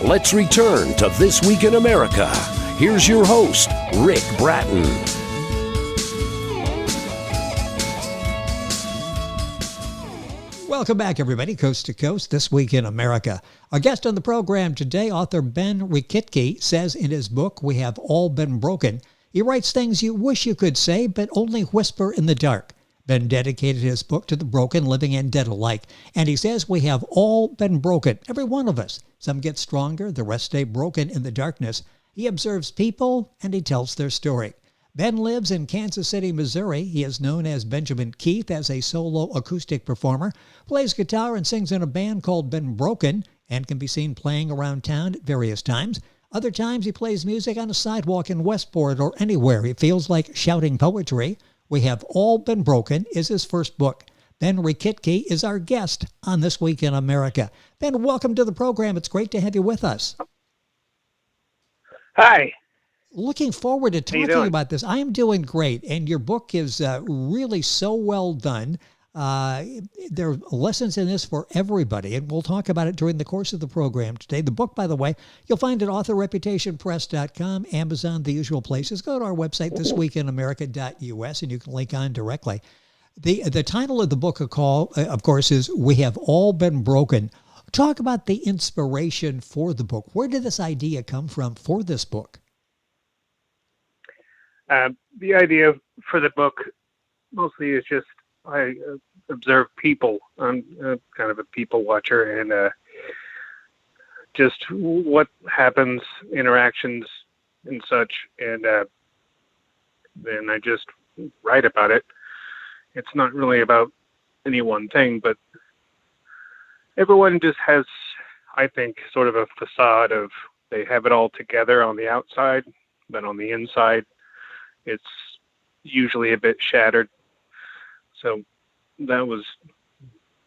Let's return to This Week in America. Here's your host, Rick Bratton. Welcome back, everybody, Coast to Coast, This Week in America. Our guest on the program today, author Ben Rekittke, says in his book, We Have All Been Broken, he writes things you wish you could say, but only whisper in the dark. Ben dedicated his book to the broken, living, and dead alike. And he says we have all been broken, every one of us. Some get stronger, the rest stay broken in the darkness. He observes people, and he tells their story. Ben lives in Kansas City, Missouri. He is known as Benjamin Keith as a solo acoustic performer, plays guitar and sings in a band called Ben Broken, and can be seen playing around town at various times. Other times he plays music on a sidewalk in Westport or anywhere he feels like shouting poetry. We Have All Been Broken is his first book. Ben Rekittke is our guest on This Week in America. Ben, welcome to the program. It's great to have you with us. Hi. Looking forward to talking about this. I am doing great, and your book is really so well done. There are lessons in this for everybody, and we'll talk about it during the course of the program today. The book, by the way, you'll find at authorreputationpress.com, Amazon, the usual places. Go to our website, thisweekinamerica.us, and you can link on directly. The title of the book, of course, is We Have All Been Broken. Talk about the inspiration for the book. Where did this idea come from for this book? The idea for the book mostly is just I observe people. I'm kind of a people watcher, and just what happens, interactions and such, and then I just write about it. It's not really about any one thing, but everyone just has, I think, sort of a facade of they have it all together on the outside, but on the inside, it's usually a bit shattered. So that was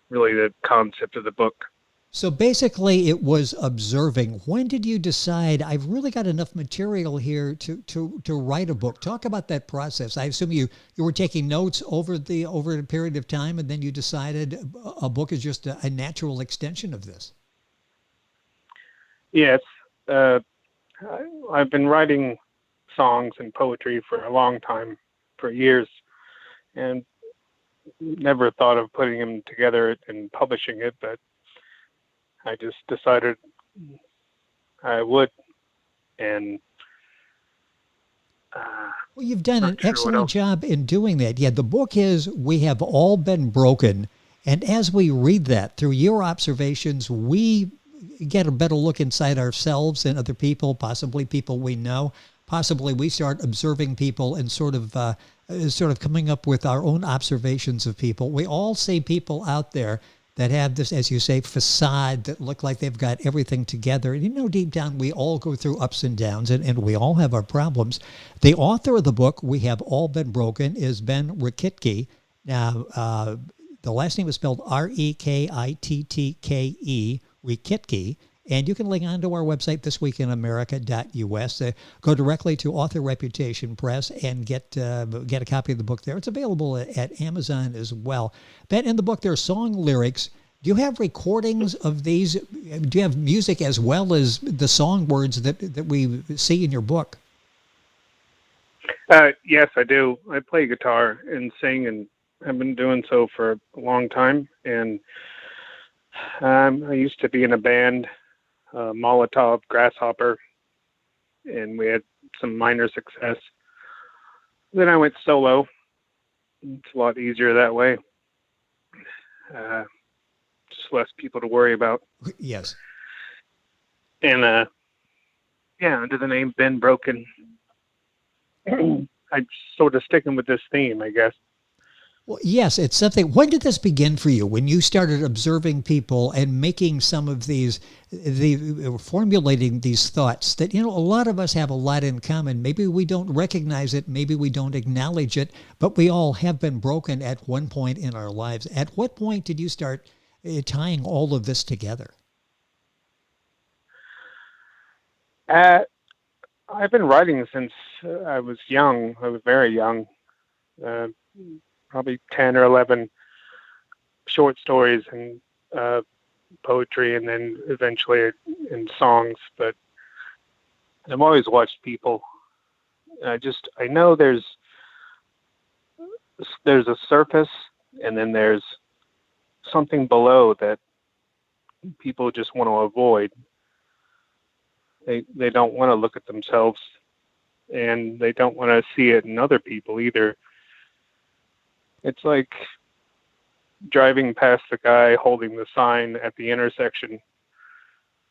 really the concept of the book. So basically it was observing. When did you decide, I've really got enough material here to write a book? Talk about that process. I assume you were taking notes over a period of time, and then you decided a book is just a natural extension of this. Yes. I've been writing songs and poetry for a long time, for years, and never thought of putting them together and publishing it, but I just decided I would. And well, you've done an excellent job in doing that. Yeah, the book is We Have All Been Broken, and as we read that through your observations, we get a better look inside ourselves and other people, possibly people we know. Possibly we start observing people and sort of coming up with our own observations of people. We all see people out there that have this, as you say, facade that look like they've got everything together. And deep down, we all go through ups and downs, and we all have our problems. The author of the book, We Have All Been Broken, is Ben Rekittke. Now, the last name is spelled Rekittke, Rekittke. And you can link onto our website, thisweekinamerica.us. Go directly to Author Reputation Press and get a copy of the book there. It's available at Amazon as well. Ben, in the book, there are song lyrics. Do you have recordings of these? Do you have music as well as the song words that we see in your book? Yes, I do. I play guitar and sing, and I've been doing so for a long time. And I used to be in a band, Molotov, Grasshopper, and we had some minor success. Then I went solo. It's a lot easier that way. Just less people to worry about. Yes. And under the name Ben Broken, I'm sort of sticking with this theme, I guess. Well, yes, it's something. When did this begin for you? When you started observing people and making some of formulating these thoughts that, a lot of us have a lot in common. Maybe we don't recognize it. Maybe we don't acknowledge it, but we all have been broken at one point in our lives. At what point did you start tying all of this together? I've been writing since I was young. I was very young. Probably 10 or 11 short stories and poetry, and then eventually and songs, but I've always watched people. I know there's a surface, and then there's something below that people just want to avoid. They don't want to look at themselves, and they don't want to see it in other people either. It's like driving past the guy holding the sign at the intersection.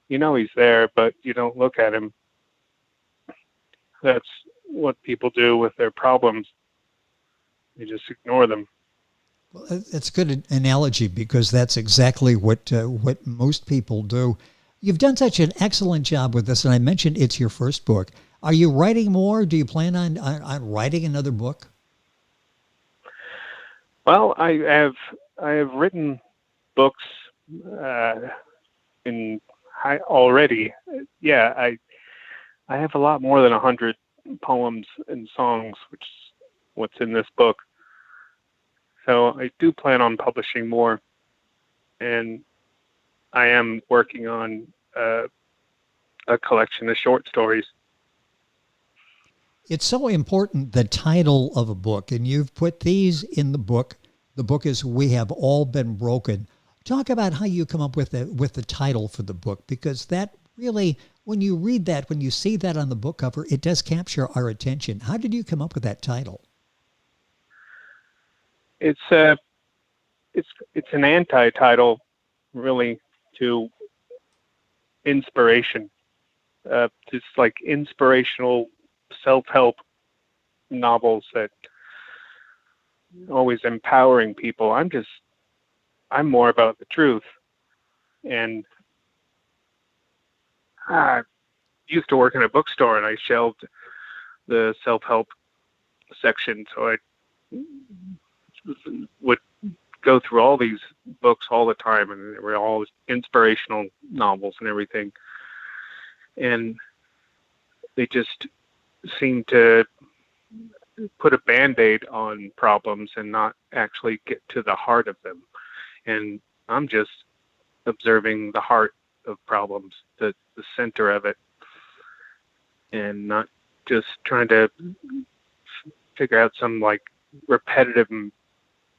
You know he's there, but you don't look at him. That's what people do with their problems. They just ignore them. Well, that's a good analogy, because that's exactly what most people do. You've done such an excellent job with this, and I mentioned it's your first book. Are you writing more? Do you plan on writing another book? Well, I have written books already. Yeah, I have a lot more than 100 poems and songs, which is what's in this book. So I do plan on publishing more, and I am working on a collection of short stories. It's so important, the title of a book, and you've put these in the book. The book is We Have All Been Broken. Talk about how you come up with the title for the book, because that really, when you read that, when you see that on the book cover, it does capture our attention. How did you come up with that title? It's an anti-title, really, to inspiration. Just like inspirational self-help novels that always empowering people. I'm more about the truth. And I used to work in a bookstore, and I shelved the self-help section, so I would go through all these books all the time, and they were all inspirational novels and everything. And they just seem to put a Band-Aid on problems and not actually get to the heart of them. And I'm just observing the heart of problems, the center of it, and not just trying to figure out some like repetitive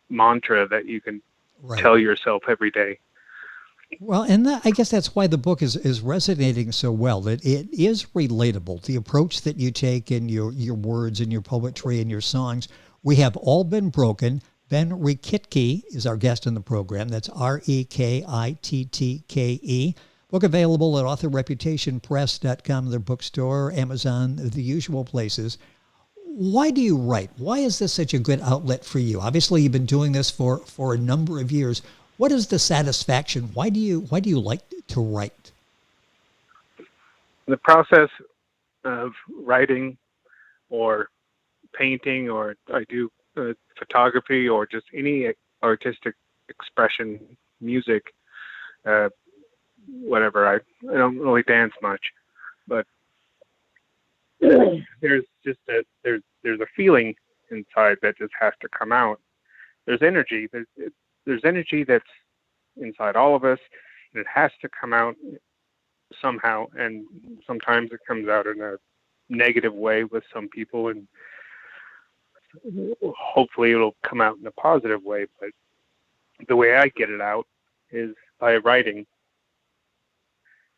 mantra that you can tell yourself every day. Well, and I guess that's why the book is resonating so well. It is relatable. The approach that you take in your words and your poetry and your songs. We Have All Been Broken. Ben Rekittke is our guest in the program. That's Rekittke. Book available at authorreputationpress.com, their bookstore, Amazon, the usual places. Why do you write? Why is this such a good outlet for you? Obviously, you've been doing this for a number of years. What is the satisfaction? Why do you like to write? The process of writing or painting, or I do photography, or just any artistic expression, music, whatever. I don't really dance much, but there's a feeling inside that just has to come out. There's energy. There's energy that's inside all of us, and it has to come out somehow. And sometimes it comes out in a negative way with some people, and hopefully it'll come out in a positive way. But the way I get it out is by writing.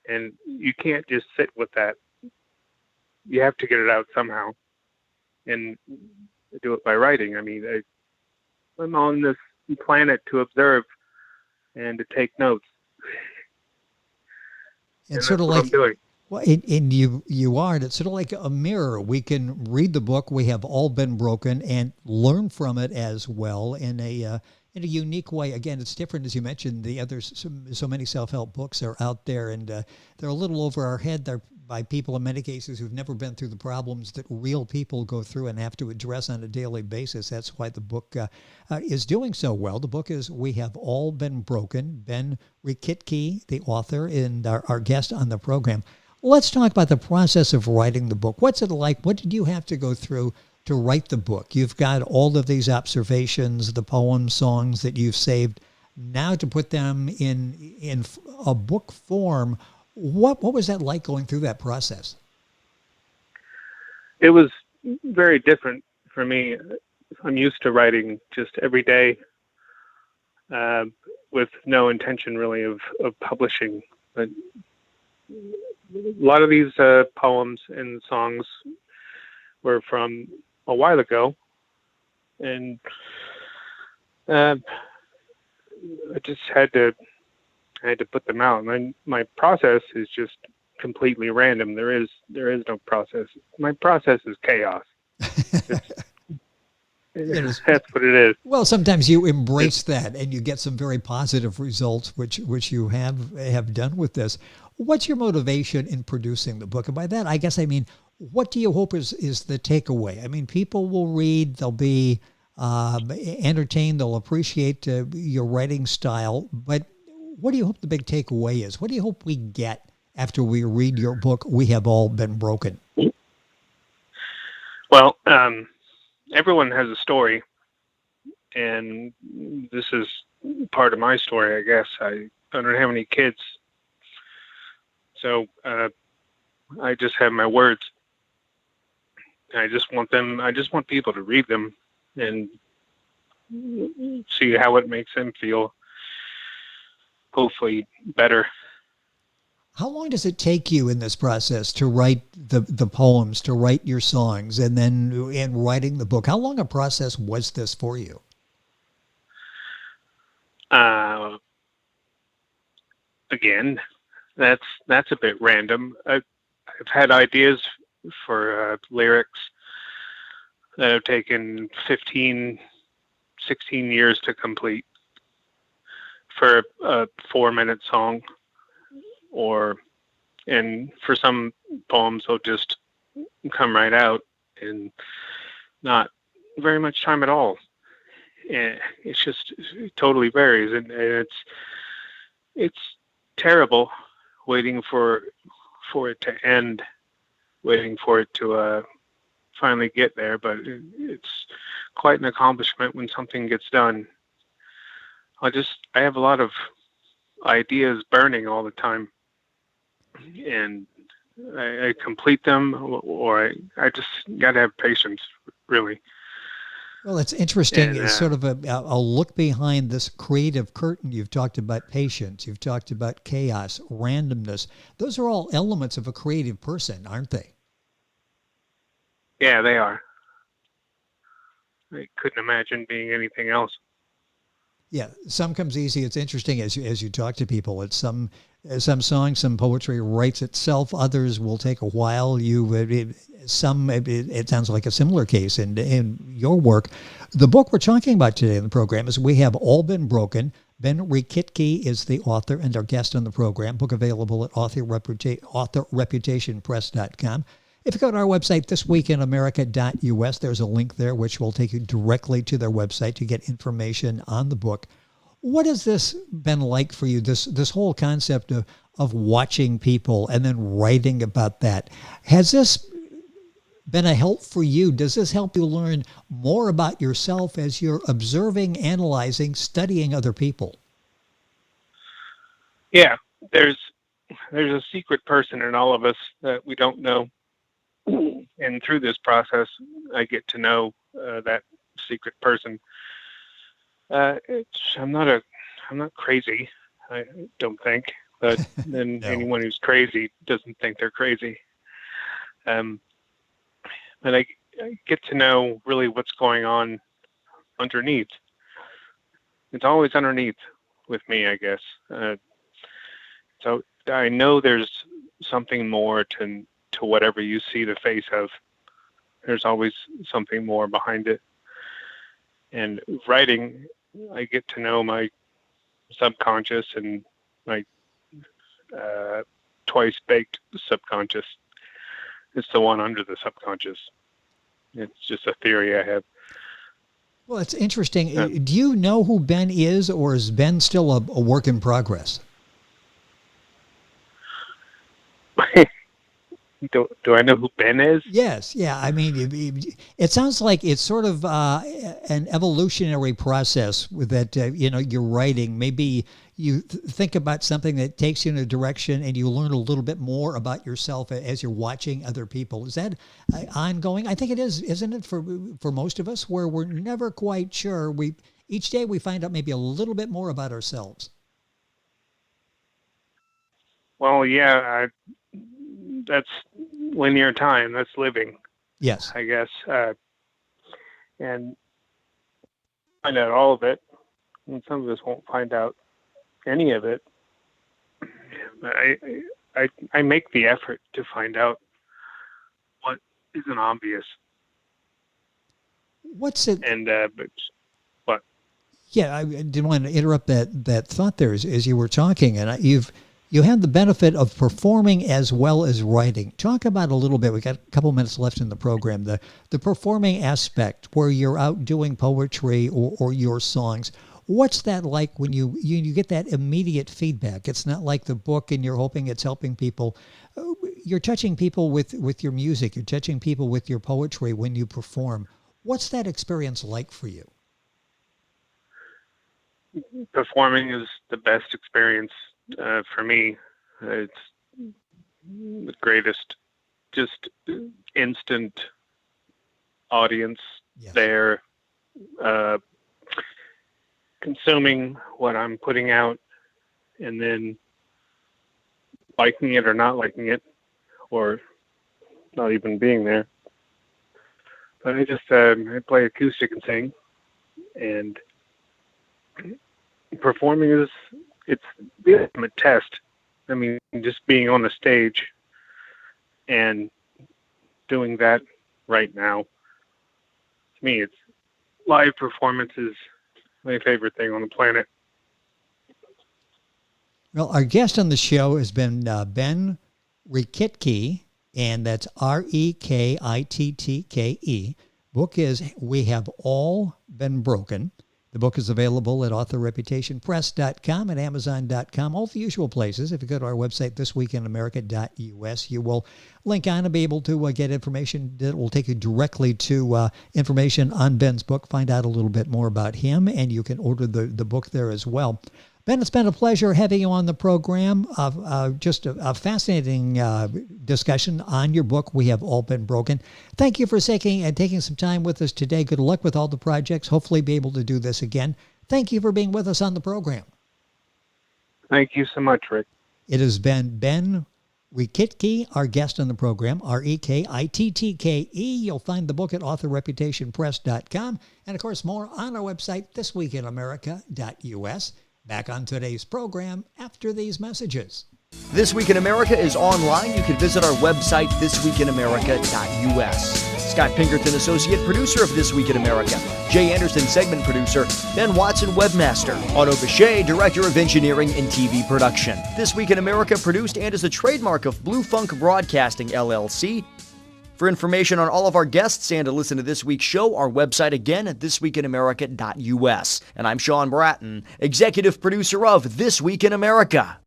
And you can't just sit with that. You have to get it out somehow, and do it by writing. I mean, I'm on this planet to observe and to take notes. It's sort of like, well, and you are, and it's sort of like a mirror. We can read the book, We Have All Been Broken, and learn from it as well in a unique way. Again, it's different, as you mentioned. The others, so many self-help books are out there, and they're a little over our head. They're by people in many cases who've never been through the problems that real people go through and have to address on a daily basis. That's why the book is doing so well. The book is We Have All Been Broken. Ben Rekittke, the author, and our guest on the program. Let's talk about the process of writing the book. What's it like? What did you have to go through to write the book? You've got all of these observations, the poems, songs that you've saved. Now to put them in a book form, What was that like going through that process? It was very different for me. I'm used to writing just every day, uh, with no intention really of publishing. But a lot of these poems and songs were from a while ago, and uh, I just I had to put them out. And my process is just completely random. There is no process. My process is chaos. That's what it is. Well, sometimes you embrace that and you get some very positive results, which you have done with this. What's your motivation in producing the book? And by that, I guess I mean, what do you hope is the takeaway? I mean, people will read, they'll be entertained, they'll appreciate your writing style, but what do you hope the big takeaway is? What do you hope we get after we read your book, We Have All Been Broken? Well, everyone has a story, and this is part of my story, I guess. I don't have any kids, so I just have my words. I just want people to read them and see how it makes them feel, hopefully better. How long does it take you in this process to write the poems, to write your songs, and then in writing the book? How long a process was this for you? Again, that's a bit random. I've had ideas for lyrics that have taken 15, 16 years to complete for a 4-minute song. And for some poems, they'll just come right out and not very much time at all. And it totally varies, and it's terrible waiting for it to end, waiting for it to finally get there. But it's quite an accomplishment when something gets done. I have a lot of ideas burning all the time, and I complete them, or I just got to have patience, really. Well, it's interesting. It's sort of a look behind this creative curtain. You've talked about patience. You've talked about chaos, randomness. Those are all elements of a creative person, aren't they? Yeah, they are. I couldn't imagine being anything else. Yeah, some comes easy. It's interesting as you talk to people. It's some songs, some poetry writes itself. Others will take a while. It sounds like a similar case in your work. The book we're talking about today in the program is We Have All Been Broken. Ben Rekittke is the author and our guest on the program. Book available at authorreputationpress.com. If you go to our website, thisweekinamerica.us, there's a link there which will take you directly to their website to get information on the book. What has this been like for you, this whole concept of watching people and then writing about that? Has this been a help for you? Does this help you learn more about yourself as you're observing, analyzing, studying other people? Yeah, there's a secret person in all of us that we don't know. And through this process, I get to know that secret person. I'm not crazy, I don't think. But then No. Anyone who's crazy doesn't think they're crazy. But I get to know really what's going on underneath. It's always underneath with me, I guess. So I know there's something more to whatever you see the face of. There's always something more behind it. And writing, I get to know my subconscious and my twice baked subconscious. It's the one under the subconscious. It's just a theory I have. Well, it's interesting. Do you know who Ben is, or is Ben still a work in progress? Do I know who Ben is? Yes, yeah. I mean, it sounds like it's sort of an evolutionary process that you're writing. Maybe you think about something that takes you in a direction, and you learn a little bit more about yourself as you're watching other people. Is that ongoing? I think it is, isn't it? For most of us, where we're never quite sure. Each day we find out maybe a little bit more about ourselves. Well, yeah, that's linear time. That's living, Yes. I guess. And find out all of it, and some of us won't find out any of it. I make the effort to find out what isn't obvious. What's it? And but what? Yeah, I didn't want to interrupt that thought there as you were talking, and you had the benefit of performing as well as writing. Talk about a little bit. We got a couple minutes left in the program. The performing aspect, where you're out doing poetry or your songs. What's that like when you get that immediate feedback? It's not like the book and you're hoping it's helping people. You're touching people with your music. You're touching people with your poetry when you perform. What's that experience like for you? Performing is the best experience for me. It's the greatest, just instant audience there, consuming what I'm putting out, and then liking it or not liking it, or not even being there. But I just I play acoustic and sing, and performing it's the ultimate test. I mean, just being on the stage and doing that right now, to me, it's live performance is my favorite thing on the planet. Well, our guest on the show has been Ben Rekittke, and that's Rekittke. Book is We Have All Been Broken. The book is available at authorreputationpress.com and amazon.com, all the usual places. If you go to our website, thisweekinamerica.us, you will link on and be able to get information that will take you directly to information on Ben's book, find out a little bit more about him, and you can order the book there as well. Ben, it's been a pleasure having you on the program. Just a fascinating discussion on your book, We Have All Been Broken. Thank you for taking some time with us today. Good luck with all the projects. Hopefully be able to do this again. Thank you for being with us on the program. Thank you so much, Rick. It has been Ben Rekittke, our guest on the program, Rekittke. You'll find the book at authorreputationpress.com. And, of course, more on our website, thisweekinamerica.us. Back on today's program after these messages. This Week in America is online. You can visit our website, thisweekinamerica.us. Scott Pinkerton, Associate Producer of This Week in America. Jay Anderson, Segment Producer. Ben Watson, Webmaster. Otto Bechet, Director of Engineering and TV Production. This Week in America produced and is a trademark of Blue Funk Broadcasting, LLC. For information on all of our guests and to listen to this week's show, our website again at thisweekinamerica.us. And I'm Sean Bratton, Executive Producer of This Week in America.